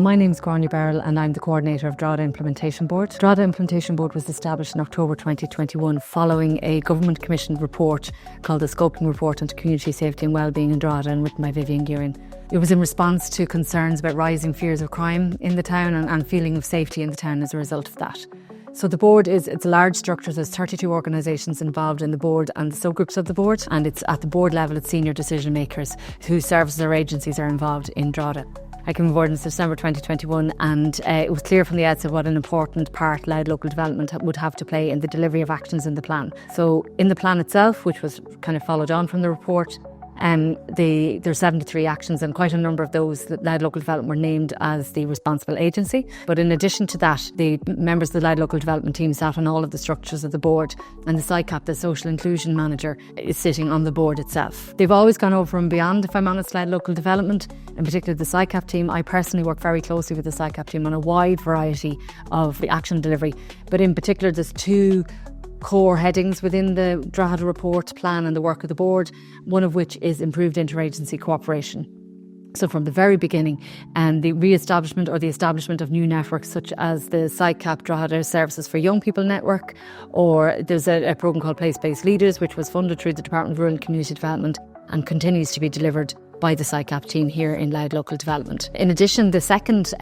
My name's Grania Barrell and I'm the coordinator of Drogheda Implementation Board. Drogheda Implementation Board was established in October 2021 following a government commissioned report called the Scoping Report into Community Safety and Wellbeing in Drogheda and written by Vivian Gearin. It was in response to concerns about rising fears of crime in the town and feeling of safety in the town as a result of that. So the board it's a large structure. There's 32 organisations involved in the board and the subgroups of the board, and it's at the board level it's senior decision makers whose services or agencies are involved in Drogheda. I came aboard in December 2021 and it was clear from the outset what an important part Louth Local Development would have to play in the delivery of actions in the plan. So in the plan itself, which was kind of followed on from the report, there's 73 actions, and quite a number of those that Louth Local Development were named as the responsible agency. But in addition to that, the members of the Louth Local Development team sat on all of the structures of the board, and the SICAP, the Social Inclusion Manager, is sitting on the board itself. They've always gone over and beyond, if I'm honest, Louth Local Development, in particular the SICAP team. I personally work very closely with the SICAP team on a wide variety of action delivery, but in particular there's two core headings within the Drogheda report plan and the work of the board, one of which is improved interagency cooperation. So from the very beginning, the re-establishment or the establishment of new networks such as the SICAP Drogheda Services for Young People Network, or there's a programme called Place-Based Leaders, which was funded through the Department of Rural and Community Development and continues to be delivered by the SICAP team here in Louth Local Development. In addition, the second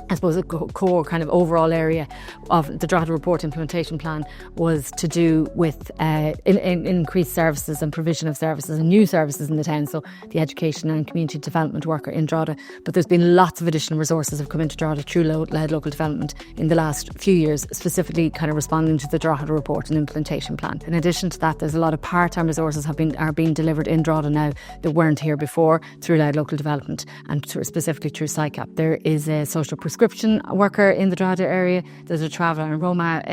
I suppose a core kind of overall area of the Drogheda Report Implementation Plan was to do with increased services and provision of services and new services in the town, so the education and community development worker in Drogheda. But there's been lots of additional resources have come into Drogheda through Louth Local Development in the last few years, specifically kind of responding to the Drogheda Report and Implementation Plan. In addition to that, there's a lot of part-time resources are being delivered in Drogheda now that weren't here before through Louth Local Development and specifically through SICAP. There is a social prescription worker in the Drogheda area. There's a travel and Roma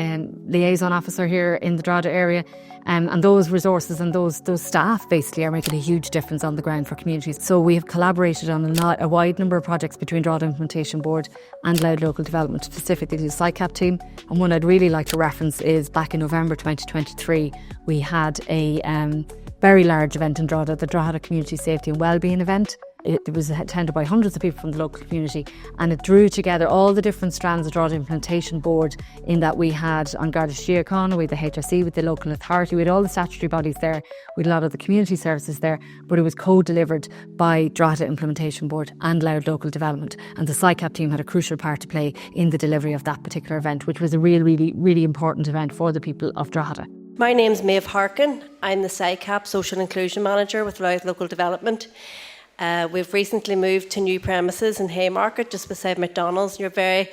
liaison officer here in the Drogheda area, and those resources and those staff basically are making a huge difference on the ground for communities. So we have collaborated on a wide number of projects between Drogheda Implementation Board and Louth Local Development, specifically the SICAP team. And one I'd really like to reference is back in November 2023 we had a very large event in Drogheda, the Drogheda Community Safety and Wellbeing event. It was attended by hundreds of people from the local community, and it drew together all the different strands of Drogheda Implementation Board, in that we had on Garda Síochána, we had the HRC, with the local authority, we had all the statutory bodies there, we had a lot of the community services there, but it was co-delivered by Drogheda Implementation Board and Louth Local Development, and the SICAP team had a crucial part to play in the delivery of that particular event, which was a really important event for the people of Drogheda. My name's Maeve Harkin. I'm the SICAP Social Inclusion Manager with Louth Local Development. We've recently moved to new premises in Haymarket, just beside McDonald's. You're very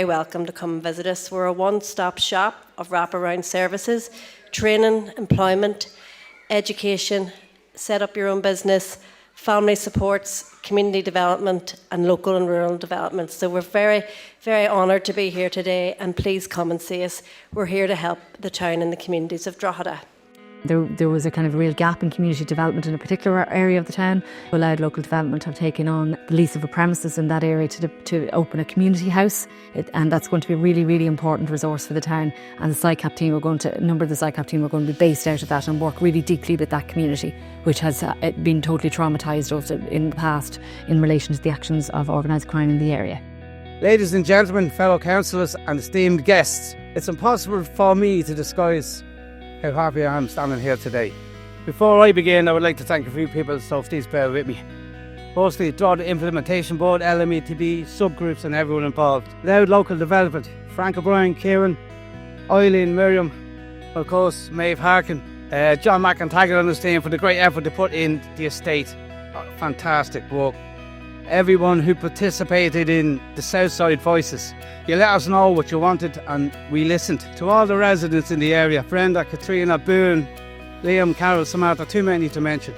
welcome to come and visit us. We're a one-stop shop of wraparound services, training, employment, education, set up your own business, family supports, community development and local and rural development. So we're very honoured to be here today, and please come and see us. We're here to help the town and the communities of Drogheda. There was a kind of real gap in community development in a particular area of the town. Louth Local Development have taken on the lease of a premises in that area to open a community house, and that's going to be a really important resource for the town. And the SICAP team a number of the SICAP team are going to be based out of that and work really deeply with that community, which has been totally traumatised in the past in relation to the actions of organised crime in the area. Ladies and gentlemen, fellow councillors and esteemed guests, it's impossible for me to disguise how happy I am standing here today. Before I begin, I would like to thank a few people, so please bear with me. Mostly Drogheda Implementation Board, LMETB, subgroups and everyone involved. Louth Local Development, Frank O'Brien, Kieran, Eileen, Miriam, of course Maeve Harkin, John McIntyre and his team for the great effort to put in the estate. Fantastic work. Everyone who participated in the Southside Voices. You let us know what you wanted and we listened. To all the residents in the area, Brenda, Katrina, Boone, Liam, Carol, Samantha, too many to mention.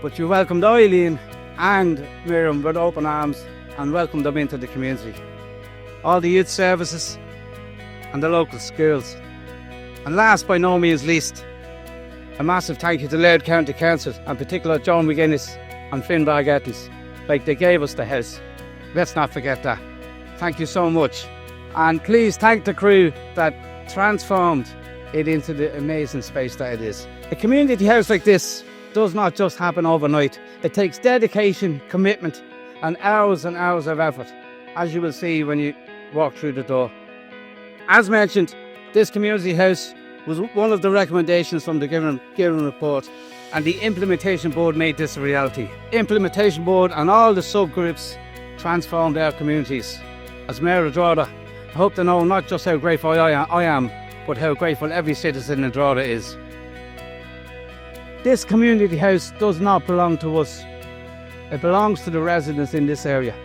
But you welcomed Eileen and Miriam with open arms and welcomed them into the community. All the youth services and the local schools. And last by no means least, a massive thank you to Drogheda County Council, and particular John McGuinness and Finn Bargettins. Like, they gave us the house. Let's not forget that. Thank you so much. And please thank the crew that transformed it into the amazing space that it is. A community house like this does not just happen overnight. It takes dedication, commitment and hours of effort, as you will see when you walk through the door. As mentioned, this community house was one of the recommendations from the Gillen report, and the Implementation Board made this a reality. Implementation Board and all the subgroups transformed our communities. As Mayor of Drogheda, I hope to know not just how grateful I am, but how grateful every citizen in Drogheda is. This community house does not belong to us. It belongs to the residents in this area.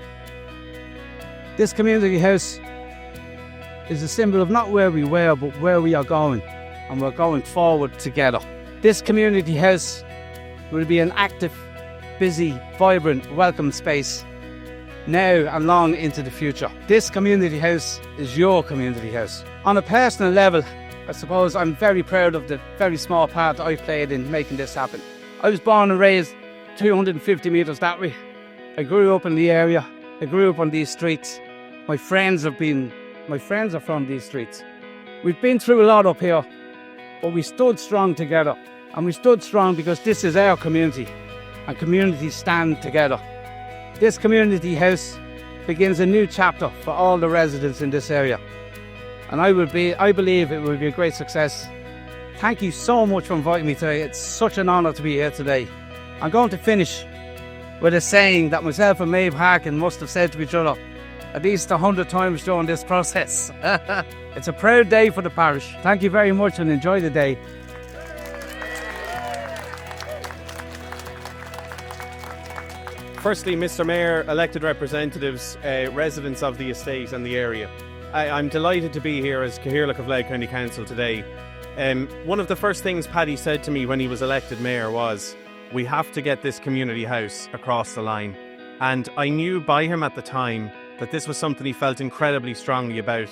This community house is a symbol of not where we were, but where we are going, and we're going forward together. This community house will be an active, busy, vibrant, welcome space now and long into the future. This community house is your community house. On a personal level, I suppose I'm very proud of the very small part that I played in making this happen. I was born and raised 250 metres that way. I grew up in the area. I grew up on these streets. My friends are from these streets. We've been through a lot up here, but we stood strong together. And we stood strong because this is our community, and communities stand together. This community house begins a new chapter for all the residents in this area. And I believe it will be a great success. Thank you so much for inviting me today. It's such an honour to be here today. I'm going to finish with a saying that myself and Maeve Harkin must have said to each other at least 100 times during this process. It's a proud day for the parish. Thank you very much and enjoy the day. Firstly, Mr. Mayor, elected representatives, residents of the estate and the area, I'm delighted to be here as Cathaoirleach of Louth County Council today. One of the first things Paddy said to me when he was elected mayor was, we have to get this community house across the line. And I knew by him at the time that this was something he felt incredibly strongly about.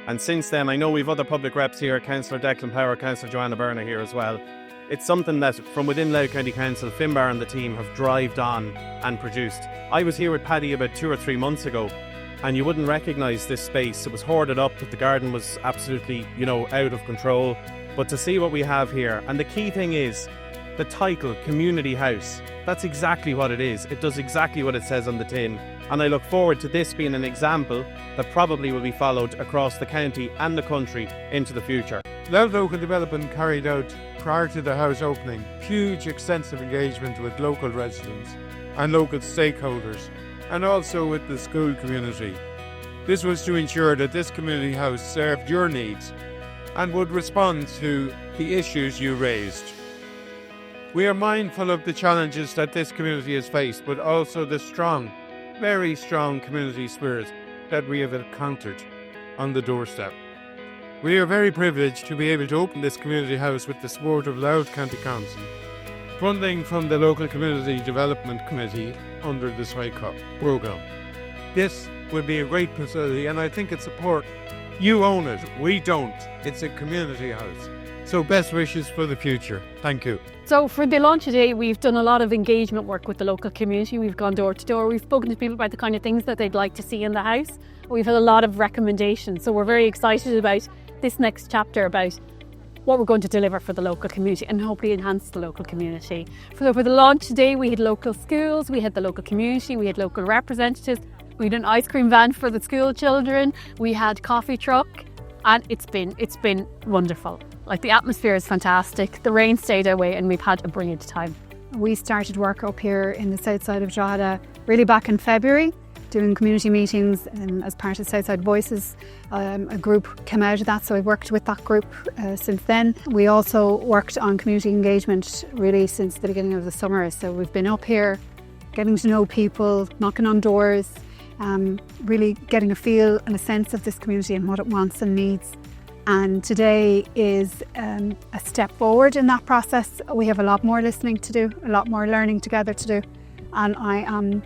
And since then, I know we've other public reps here, Councillor Declan Power, Councillor Joanna Byrne here as well. It's something that from within Louth County Council, Finbar and the team have drived on and produced. I was here with Paddy about 2 or 3 months ago, and you wouldn't recognise this space. It was hoarded up, the garden was absolutely, out of control. But to see what we have here, and the key thing is, the title, Community House, that's exactly what it is. It does exactly what it says on the tin. And I look forward to this being an example that probably will be followed across the county and the country into the future. Louth Local Development carried out, prior to the house opening, huge extensive engagement with local residents and local stakeholders, and also with the school community. This was to ensure that this community house served your needs and would respond to the issues you raised. We are mindful of the challenges that this community has faced, but also the strong, very strong community spirit that we have encountered on the doorstep. We are very privileged to be able to open this community house with the support of Louth County Council, funding from the Local Community Development Committee under the SICAP programme. This will be a great facility, and I think it's important. You own it, we don't. It's a community house. So best wishes for the future. Thank you. So for the launch today, we've done a lot of engagement work with the local community. We've gone door to door. We've spoken to people about the kind of things that they'd like to see in the house. We've had a lot of recommendations. So we're very excited about this next chapter, about what we're going to deliver for the local community and hopefully enhance the local community. So for the launch today, we had local schools, we had the local community, we had local representatives, we had an ice cream van for the school children, we had coffee truck, and it's been wonderful. Like, the atmosphere is fantastic. The rain stayed away and we've had a brilliant time. We started work up here in the south side of Drogheda really back in February, doing community meetings as part of Southside Voices. A group came out of that, so I've worked with that group since then. We also worked on community engagement really since the beginning of the summer. So we've been up here, getting to know people, knocking on doors, really getting a feel and a sense of this community and what it wants and needs. And today is a step forward in that process. We have a lot more listening to do, a lot more learning together to do. And I am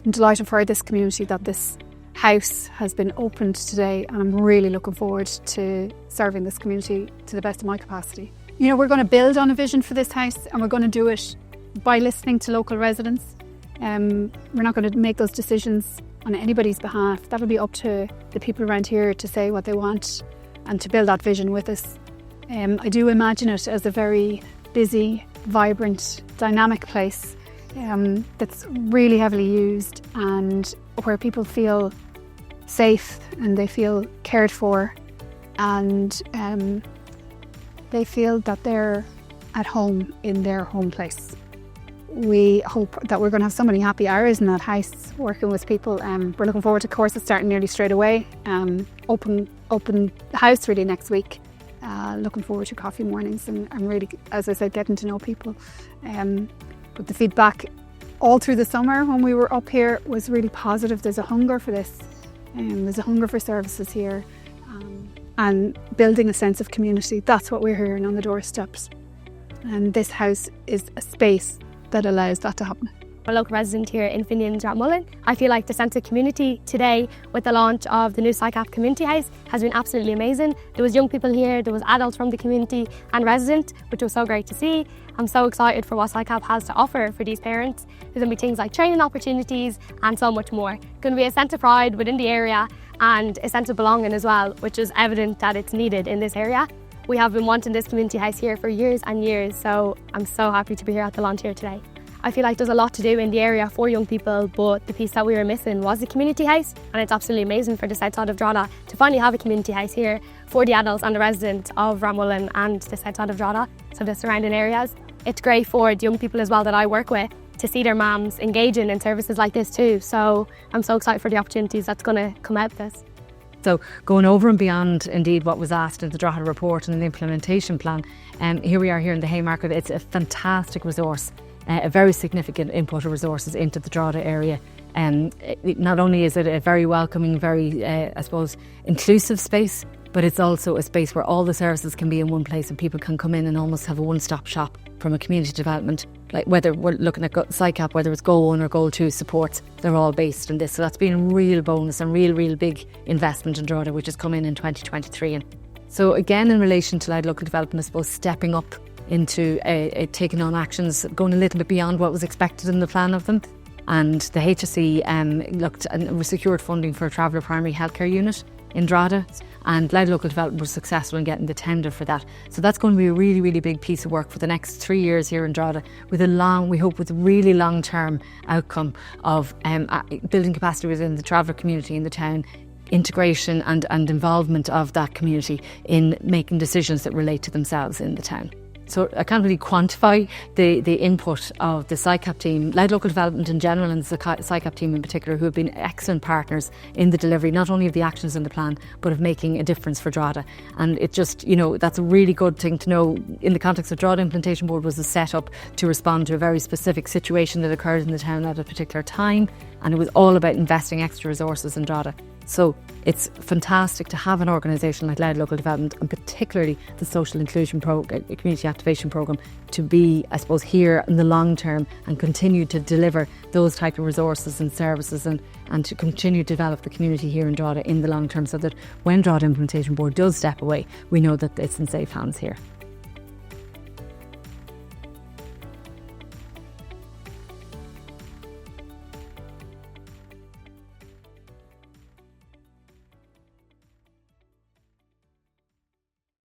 delighted for this community that this house has been opened today, and I'm really looking forward to serving this community to the best of my capacity. We're going to build on a vision for this house, and we're going to do it by listening to local residents. We're not going to make those decisions on anybody's behalf. That'll be up to the people around here to say what they want and to build that vision with us. I do imagine it as a very busy, vibrant, dynamic place that's really heavily used, and where people feel safe and they feel cared for, and they feel that they're at home in their home place. We hope that we're going to have so many happy hours in that house working with people. We're looking forward to courses starting nearly straight away. Open house really next week. Looking forward to coffee mornings, and I'm really, as I said, getting to know people. But the feedback all through the summer when we were up here was really positive. There's a hunger for this, and there's a hunger for services here, and building a sense of community. That's what we're hearing on the doorsteps, and this house is a space that allows that to happen. I'm a local resident here in Finian and Rationale. I feel like the sense of community today with the launch of the new SICAP community house has been absolutely amazing. There was young people here, there was adults from the community and residents, which was so great to see. I'm so excited for what SICAP has to offer for these parents. There's going to be things like training opportunities and so much more. It's going to be a sense of pride within the area and a sense of belonging as well, which is evident that it's needed in this area. We have been wanting this community house here for years and years, so I'm so happy to be here at the launch here today. I feel like there's a lot to do in the area for young people, but the piece that we were missing was the community house, and it's absolutely amazing for the south side of Drogheda to finally have a community house here for the adults and the residents of Rationale and the south side of Drogheda, so the surrounding areas. It's great for the young people as well that I work with to see their mums engaging in services like this too, so I'm so excited for the opportunities that's going to come out of this. So going over and beyond indeed what was asked in the Drogheda report and the implementation plan, here we are here in the Haymarket. It's a fantastic resource, a very significant input of resources into the Drogheda area. Not only is it a very welcoming, very I suppose inclusive space, but it's also a space where all the services can be in one place and people can come in and almost have a one-stop shop from a community development. Like whether we're looking at SICAP, whether it's Goal 1 or Goal 2 supports, they're all based in this. So that's been a real bonus and real big investment in Drogheda, which has come in 2023. And so again, in relation to local development, I suppose stepping up into taking on actions, going a little bit beyond what was expected in the plan of them. And the HSE looked and secured funding for a traveller primary healthcare unit in Drogheda, and Loud Local Development was successful in getting the tender for that. So that's going to be a really big piece of work for the next 3 years here in Drogheda, with we hope with a really long-term outcome of building capacity within the traveller community in the town, integration and involvement of that community in making decisions that relate to themselves in the town. So I can't really quantify the input of the SICAP team, Loud Local Development in general and the SICAP team in particular, who have been excellent partners in the delivery, not only of the actions in the plan, but of making a difference for Drogheda. And it just, that's a really good thing to know in the context of Drogheda Implementation Board was a set up to respond to a very specific situation that occurred in the town at a particular time. And it was all about investing extra resources in Drogheda. So it's fantastic to have an organisation like Loud Local Development, and particularly the Social Inclusion Community Activation Programme, to be, I suppose, here in the long term and continue to deliver those type of resources and services and to continue to develop the community here in Drogheda in the long term, so that when Drogheda Implementation Board does step away, we know that it's in safe hands here.